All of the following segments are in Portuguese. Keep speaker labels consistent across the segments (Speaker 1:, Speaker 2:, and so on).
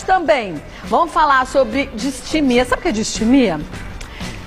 Speaker 1: hoje também vamos falar sobre distimia. Sabe o que é distimia?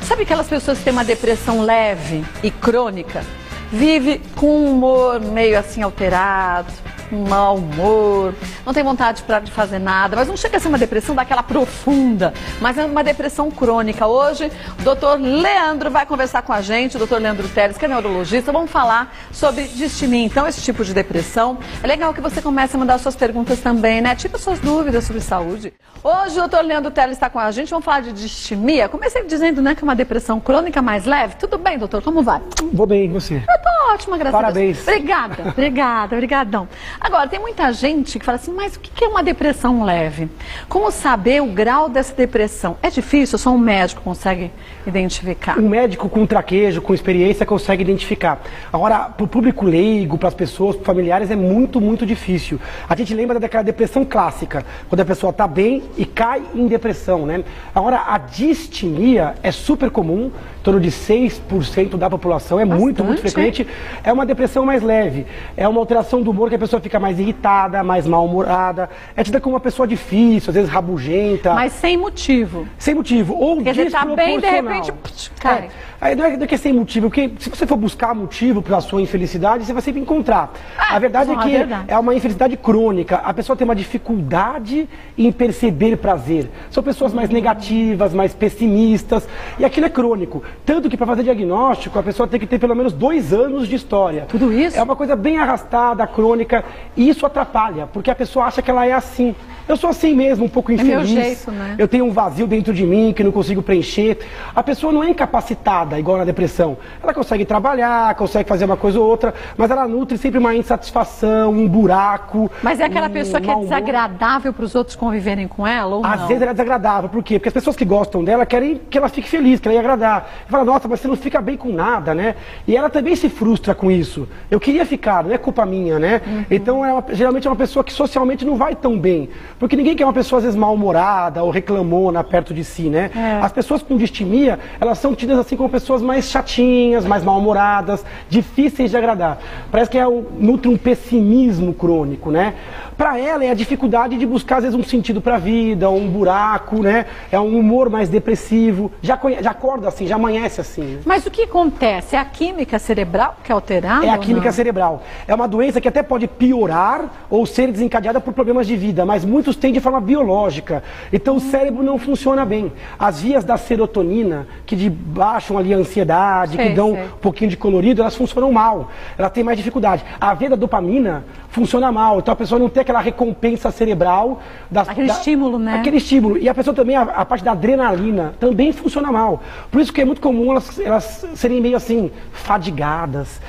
Speaker 1: Sabe aquelas pessoas que têm uma depressão leve e crônica? Vive com um humor meio assim alterado, um mau humor, não tem vontade de fazer nada, mas não chega a ser uma depressão daquela profunda, mas é uma depressão crônica. Hoje, o doutor Leandro vai conversar com a gente, o doutor Leandro Teles, que é neurologista, vamos falar sobre distimia. Então, esse tipo de depressão, é legal que você comece a mandar suas perguntas também, né? Tipo suas dúvidas sobre saúde. Hoje, o doutor Leandro Teles está com a gente, vamos falar de distimia. Comecei dizendo, né, que é uma depressão crônica mais leve. Tudo bem, doutor? Como vai?
Speaker 2: Vou bem, e você?
Speaker 1: Eu tô ótima, graças a Deus.
Speaker 2: Parabéns.
Speaker 1: Obrigadão. Agora, tem muita gente que fala assim, mas o que é uma depressão leve? Como saber o grau dessa depressão? É difícil? Só um médico consegue identificar?
Speaker 2: Um médico com traquejo, com experiência, consegue identificar. Agora, para o público leigo, para as pessoas, para os familiares, é muito, muito difícil. A gente lembra daquela depressão clássica, quando a pessoa está bem e cai em depressão, né? Agora, a distimia é super comum, em torno de 6% da população, é muito frequente. É uma depressão mais leve, é uma alteração do humor que a pessoa fica mais irritada, mais mal-humorada, é tida como uma pessoa difícil, às vezes rabugenta.
Speaker 1: Mas sem motivo.
Speaker 2: Sem motivo, ou
Speaker 1: porque você tá bem, de repente, cai.
Speaker 2: Não é que é sem motivo, porque se você for buscar motivo para a sua infelicidade, você vai sempre encontrar. A verdade é que é uma infelicidade crônica, a pessoa tem uma dificuldade em perceber prazer. São pessoas mais negativas, mais pessimistas, e aquilo é crônico. Tanto que para fazer diagnóstico, a pessoa tem que ter pelo menos 2 anos de história.
Speaker 1: Tudo isso?
Speaker 2: É uma coisa bem arrastada, crônica, e isso atrapalha, porque a pessoa acha que ela é assim. Eu sou assim mesmo, um pouco infeliz.
Speaker 1: É meu jeito, né?
Speaker 2: Eu tenho um vazio dentro de mim que não consigo preencher. A pessoa não é incapacitada, igual na depressão. Ela consegue trabalhar, consegue fazer uma coisa ou outra, mas ela nutre sempre uma insatisfação, um buraco.
Speaker 1: Mas é aquela pessoa que é desagradável para os outros conviverem com ela, ou não?
Speaker 2: Às vezes ela é desagradável. Por quê? Porque as pessoas que gostam dela querem que ela fique feliz, que ela ia agradar. E fala, nossa, mas você não fica bem com nada, né? E ela também se frustra com isso. Eu queria ficar, não é culpa minha, né? Então, geralmente é uma pessoa que socialmente não vai tão bem. Porque ninguém quer uma pessoa, às vezes, mal-humorada ou reclamona perto de si, né? As pessoas com distimia, elas são tidas assim como pessoas mais chatinhas, mais mal-humoradas, difíceis de agradar. Parece que nutre um pessimismo crônico, né? Para ela é a dificuldade de buscar, às vezes, um sentido para a vida, um buraco, né? É um humor mais depressivo. Já acorda assim, já amanhece assim. Né?
Speaker 1: Mas o que acontece? É a química cerebral que é alterada?
Speaker 2: É a química cerebral. É uma doença que até pode piorar ou ser desencadeada por problemas de vida, mas muitos têm de forma biológica. Então o cérebro não funciona bem. As vias da serotonina, que baixam ali a ansiedade, que dão um pouquinho de colorido, elas funcionam mal. Ela tem mais dificuldade. A via da dopamina funciona mal. Então a pessoa não tem aquela recompensa cerebral.
Speaker 1: Aquele estímulo, né?
Speaker 2: Aquele estímulo. E a pessoa também, a parte da adrenalina, também funciona mal. Por isso que é muito comum elas serem meio assim, fadigadas,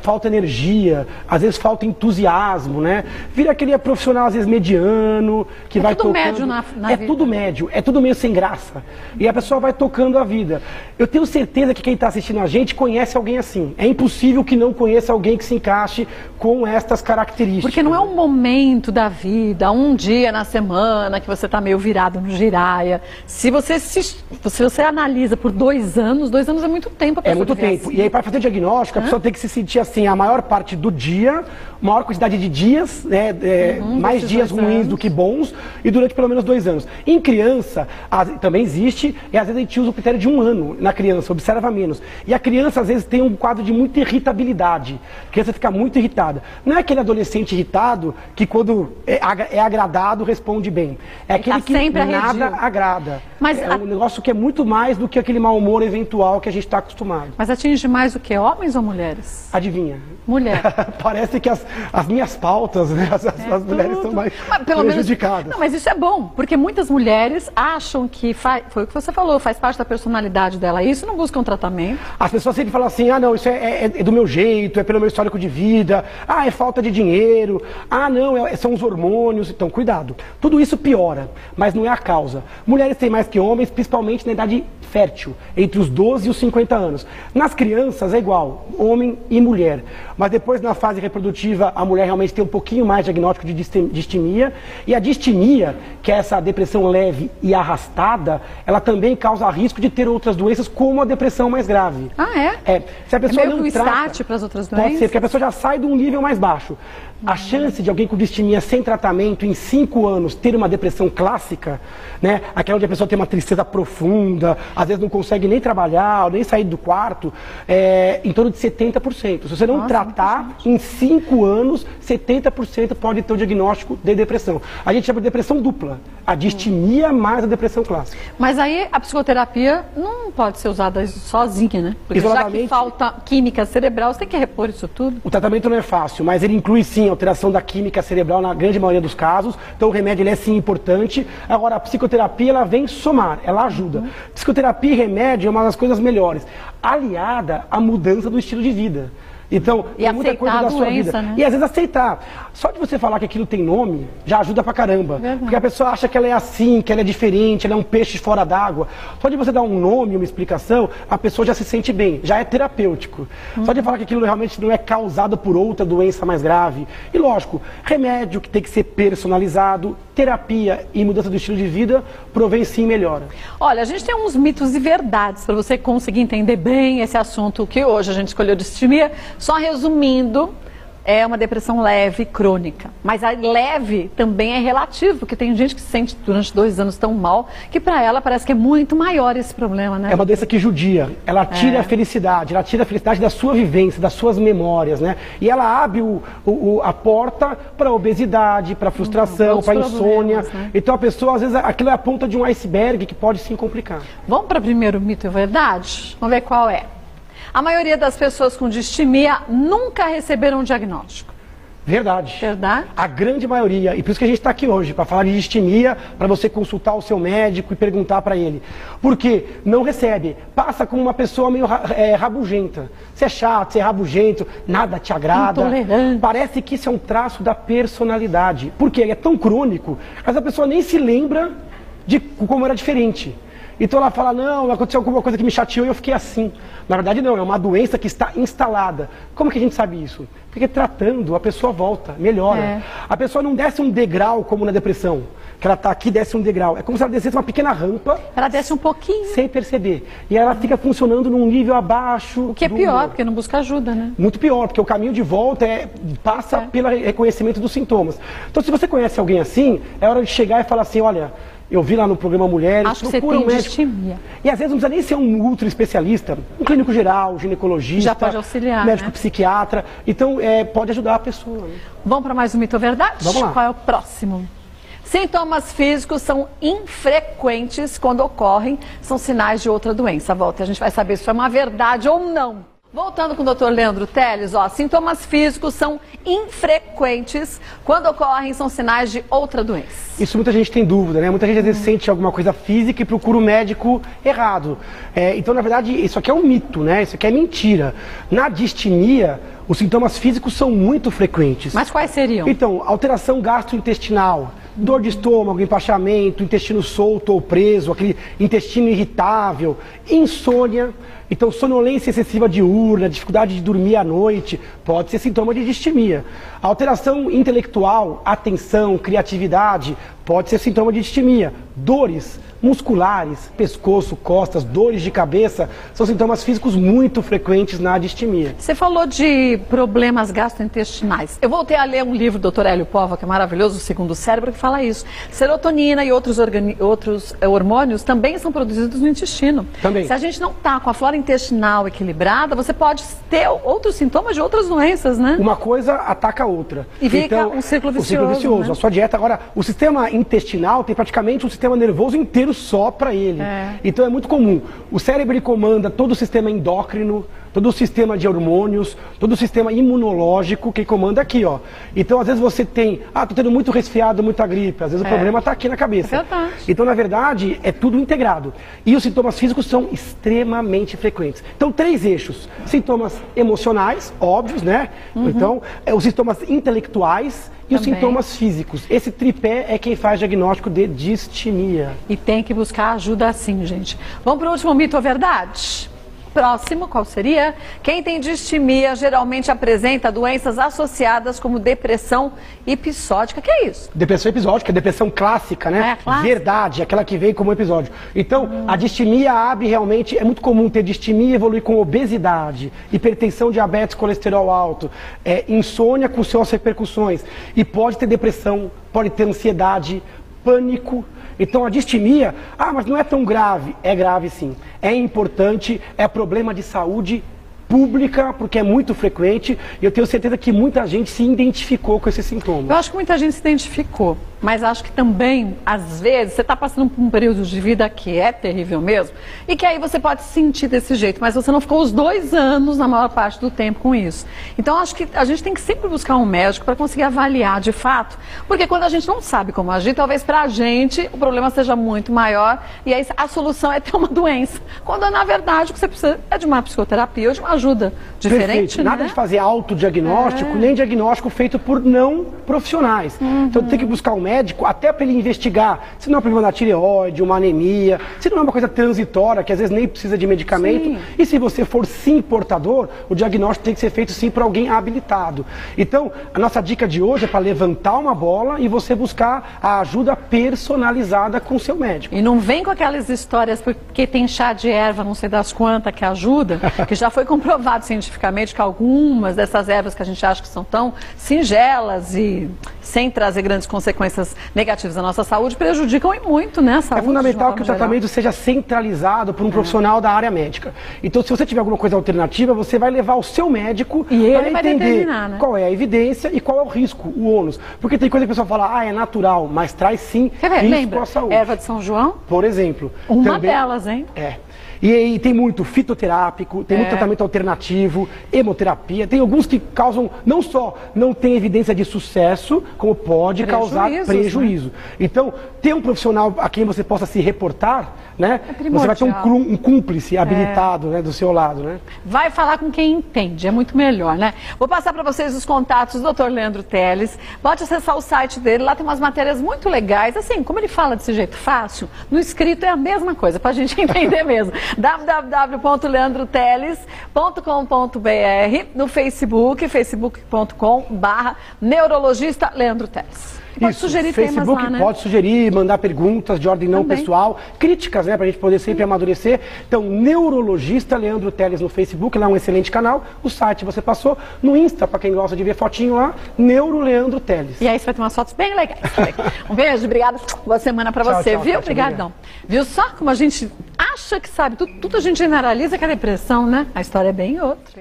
Speaker 2: falta energia, às vezes falta entusiasmo, né? Vira aquele profissional, às vezes, mediano, que vai tocando.
Speaker 1: Médio na vida.
Speaker 2: É tudo médio, é tudo meio sem graça. E a pessoa vai tocando a vida. Eu tenho certeza que quem está assistindo a gente conhece alguém assim. É impossível que não conheça alguém que se encaixe com estas características.
Speaker 1: Porque não é um momento da vida, um dia na semana que você está meio virado no giraia. Se você analisa por 2 anos, 2 anos é muito tempo.
Speaker 2: É muito tempo.
Speaker 1: Assim.
Speaker 2: E aí, para fazer diagnóstico, a pessoa tem que se sentir assim a maior parte do dia, maior quantidade de dias, né, mais dias ruins do que bons, e durante pelo menos 2 anos. Em criança, também existe, e às vezes a gente usa o critério de 1 ano na criança, observa menos. E a criança, às vezes, tem um quadro de muita irritabilidade. A criança fica muito irritada. Não é aquele adolescente irritado que, quando é agradado, responde bem. É aquele que nada agrada. Mas é um negócio que é muito mais do que aquele mau humor eventual que a gente está acostumado.
Speaker 1: Mas atinge mais o que? Homens ou mulheres?
Speaker 2: Adivinha?
Speaker 1: Mulher.
Speaker 2: Parece que as minhas pautas, né? As mulheres são mais prejudicadas.
Speaker 1: Não, mas isso é bom, porque muitas mulheres acham que foi o que você falou, faz parte da personalidade dela. Isso não busca um tratamento.
Speaker 2: As pessoas sempre falam assim, não, isso é do meu jeito, é pelo meu histórico de vida, é falta de dinheiro, não, são os hormônios. Então, cuidado. Tudo isso piora, mas não é a causa. Mulheres têm mais que homens, principalmente na idade fértil, entre os 12 e os 50 anos. Nas crianças é igual, homem e mulher. Mas depois na fase reprodutiva a mulher realmente tem um pouquinho mais de diagnóstico de distimia. E a distimia, que é essa depressão leve e arrastada, ela também causa risco de ter outras doenças como a depressão mais grave.
Speaker 1: Ah, é?
Speaker 2: É. Se a pessoa
Speaker 1: meio
Speaker 2: não
Speaker 1: que o
Speaker 2: trata,
Speaker 1: start para as outras doenças?
Speaker 2: pode ser, porque a pessoa já sai de um nível mais baixo. A chance de alguém com distimia sem tratamento em 5 anos ter uma depressão clássica, né, aquela onde a pessoa tem uma tristeza profunda, às vezes não consegue nem trabalhar, nem sair do quarto, é em torno de 70%. Se você não tratar, em 5 anos, 70% pode ter o diagnóstico de depressão. A gente chama de depressão dupla, a distimia mais a depressão clássica.
Speaker 1: Mas aí a psicoterapia não pode ser usada sozinha, né? Porque já que falta química cerebral, você tem que repor isso tudo.
Speaker 2: O tratamento não é fácil, mas ele inclui sim alteração da química cerebral na grande maioria dos casos. Então o remédio ele é sim importante. Agora a psicoterapia ela vem somar, ela ajuda. Psicoterapia e remédio é uma das coisas melhores, aliada à mudança do estilo de vida. Então,
Speaker 1: e muita coisa da sua vida. Né?
Speaker 2: E às vezes aceitar. Só de você falar que aquilo tem nome, já ajuda pra caramba. Verdade. Porque a pessoa acha que ela é assim, que ela é diferente, ela é um peixe fora d'água. Só de você dar um nome, uma explicação, a pessoa já se sente bem, já é terapêutico. Só de falar que aquilo realmente não é causado por outra doença mais grave. E lógico, remédio que tem que ser personalizado, terapia e mudança do estilo de vida, provém sim melhora.
Speaker 1: Olha, a gente tem uns mitos e verdades para você conseguir entender bem esse assunto que hoje a gente escolheu distimia. Só resumindo, é uma depressão leve e crônica. Mas a leve também é relativo, porque tem gente que se sente durante 2 anos tão mal, que para ela parece que é muito maior esse problema, né?
Speaker 2: É uma doença que judia, ela tira a felicidade, da sua vivência, das suas memórias, né? E ela abre a porta para a obesidade, para a frustração, para a insônia. Né? Então a pessoa, às vezes, aquilo é a ponta de um iceberg que pode sim complicar.
Speaker 1: Vamos para o primeiro mito e verdade? Vamos ver qual é. A maioria das pessoas com distimia nunca receberam um diagnóstico.
Speaker 2: Verdade.
Speaker 1: Verdade?
Speaker 2: A grande maioria. E por isso que a gente está aqui hoje, para falar de distimia, para você consultar o seu médico e perguntar para ele. Porque não recebe. Passa como uma pessoa meio rabugenta. Você é chato, você é rabugento, nada te agrada.
Speaker 1: Intolerante.
Speaker 2: Parece que isso é um traço da personalidade. Porque ele é tão crônico, mas a pessoa nem se lembra de como era diferente. Então ela fala, não, aconteceu alguma coisa que me chateou e eu fiquei assim. Na verdade não, é uma doença que está instalada. Como que a gente sabe isso? Porque tratando, a pessoa volta, melhora. A pessoa não desce um degrau como na depressão, que ela está aqui, desce um degrau. É como se ela descesse uma pequena rampa.
Speaker 1: Ela desce um pouquinho.
Speaker 2: Sem perceber. E ela fica funcionando num nível abaixo.
Speaker 1: O que é pior, porque não busca ajuda, né?
Speaker 2: Muito pior, porque o caminho de volta passa pelo reconhecimento dos sintomas. Então se você conhece alguém assim, é hora de chegar e falar assim, olha... Eu vi lá no programa Mulheres,
Speaker 1: acho que você tem distimia.
Speaker 2: E às vezes não precisa nem ser um ultra especialista, um clínico geral, ginecologista,
Speaker 1: já pode auxiliar,
Speaker 2: médico
Speaker 1: né?
Speaker 2: Psiquiatra. Então pode ajudar a pessoa. Né?
Speaker 1: Vamos para mais um mito ou verdade?
Speaker 2: Vamos lá.
Speaker 1: Qual é o próximo? Sintomas físicos são infrequentes quando ocorrem, são sinais de outra doença. Volta, a gente vai saber se é uma verdade ou não. Voltando com o Dr. Leandro Teles, sintomas físicos são infrequentes, quando ocorrem são sinais de outra doença.
Speaker 2: Isso muita gente tem dúvida, né? Muita gente às vezes sente alguma coisa física e procura o médico errado. Então, na verdade, isso aqui é um mito, né? Isso aqui é mentira. Na distimia, os sintomas físicos são muito frequentes.
Speaker 1: Mas quais seriam?
Speaker 2: Então, alteração gastrointestinal, dor de estômago, empachamento, intestino solto ou preso, aquele intestino irritável, insônia. Então, sonolência excessiva diurna, dificuldade de dormir à noite, pode ser sintoma de distimia. Alteração intelectual, atenção, criatividade, pode ser sintoma de distimia. Dores musculares, pescoço, costas, dores de cabeça, são sintomas físicos muito frequentes na distimia.
Speaker 1: Você falou de problemas gastrointestinais. Eu voltei a ler um livro do Dr. Hélio Pova, que é maravilhoso, O Segundo Cérebro, que fala isso. Serotonina e outros hormônios também são produzidos no intestino.
Speaker 2: Também.
Speaker 1: Se a gente não está com a flora intestinal equilibrada, você pode ter outros sintomas de outras doenças, né?
Speaker 2: Uma coisa ataca a outra.
Speaker 1: E fica um ciclo vicioso.
Speaker 2: Né? A sua dieta, agora, o sistema intestinal tem praticamente um sistema nervoso inteiro só para ele. Então é muito comum. O cérebro ele comanda todo o sistema endócrino, todo o sistema de hormônios, todo o sistema imunológico, quem comanda aqui, ó. Então, às vezes você tem, tô tendo muito resfriado, muita gripe, às vezes o problema tá aqui na cabeça. Então, na verdade, é tudo integrado. E os sintomas físicos são extremamente frequentes. Então, 3 eixos. Sintomas emocionais, óbvios, né? Então, os sintomas intelectuais e os sintomas físicos. Esse tripé é quem faz diagnóstico de distimia.
Speaker 1: E tem que buscar ajuda assim, gente. Vamos para o último mito ou verdade? Próximo, qual seria? Quem tem distimia geralmente apresenta doenças associadas como depressão episódica. Que é isso?
Speaker 2: Depressão episódica, depressão clássica, né?
Speaker 1: Clássica.
Speaker 2: Verdade, aquela que vem como episódio. Então, a distimia abre realmente, é muito comum ter distimia e evoluir com obesidade, hipertensão, diabetes, colesterol alto, insônia com suas repercussões. E pode ter depressão, pode ter ansiedade, pânico. Então a distimia, mas não é tão grave. É grave sim. É importante, é problema de saúde pública, porque é muito frequente, e eu tenho certeza que muita gente se identificou com esse sintoma.
Speaker 1: Eu acho que muita gente se identificou, mas acho que também, às vezes, você está passando por um período de vida que é terrível mesmo, e que aí você pode se sentir desse jeito, mas você não ficou os 2 anos, na maior parte do tempo, com isso. Então, acho que a gente tem que sempre buscar um médico para conseguir avaliar de fato, porque quando a gente não sabe como agir, talvez para a gente o problema seja muito maior, e aí a solução é ter uma doença, quando na verdade o que você precisa é de uma psicoterapia ou de uma ajuda diferente,
Speaker 2: Nada de fazer autodiagnóstico, nem diagnóstico feito por não profissionais. Então tem que buscar um médico até para ele investigar se não é um problema da tireoide, uma anemia, se não é uma coisa transitória, que às vezes nem precisa de medicamento. E se você for sim portador, o diagnóstico tem que ser feito sim por alguém habilitado. Então, a nossa dica de hoje é para levantar uma bola e você buscar a ajuda personalizada com o seu médico.
Speaker 1: E não vem com aquelas histórias porque tem chá de erva, não sei das quantas, que ajuda, que já foi comprovado cientificamente que algumas dessas ervas que a gente acha que são tão singelas e sem trazer grandes consequências negativas à nossa saúde, prejudicam e muito, né, a saúde.
Speaker 2: É fundamental que o tratamento seja centralizado por um profissional da área médica. Então, se você tiver alguma coisa alternativa, você vai levar o seu médico para entender qual é a evidência e qual é o risco, o ônus. Porque tem coisa que a pessoa fala, é natural, mas traz sim risco à saúde.
Speaker 1: Erva de São João?
Speaker 2: Por exemplo.
Speaker 1: Uma delas, hein?
Speaker 2: E tem muito fitoterápico, tem muito tratamento alternativo, hemoterapia, tem alguns que causam, não só não tem evidência de sucesso, como pode causar prejuízo. Então, ter um profissional a quem você possa se reportar, né? Você vai ter um cúmplice habilitado, né, do seu lado, né?
Speaker 1: Vai falar com quem entende, é muito melhor, né? Vou passar para vocês os contatos do Dr. Leandro Teles. Pode acessar o site dele, lá tem umas matérias muito legais. Assim, como ele fala desse jeito fácil, no escrito é a mesma coisa, para a gente entender mesmo. www.leandroteles.com.br, no Facebook, facebook.com/neurologista Leandro Teles. Pode sugerir temas lá, né?
Speaker 2: Pode sugerir, mandar perguntas de ordem não pessoal, críticas, né, pra gente poder sempre amadurecer. Então, Neurologista Leandro Teles no Facebook, lá é um excelente canal. O site você passou. No Insta, pra quem gosta de ver fotinho lá, Neuro Leandro Teles.
Speaker 1: E aí você vai ter umas fotos bem legais. Um beijo, obrigada. Boa semana pra você, viu? Obrigadão. Viu só como a gente acha que sabe? Tudo a gente generaliza que é depressão, né? A história é bem outra.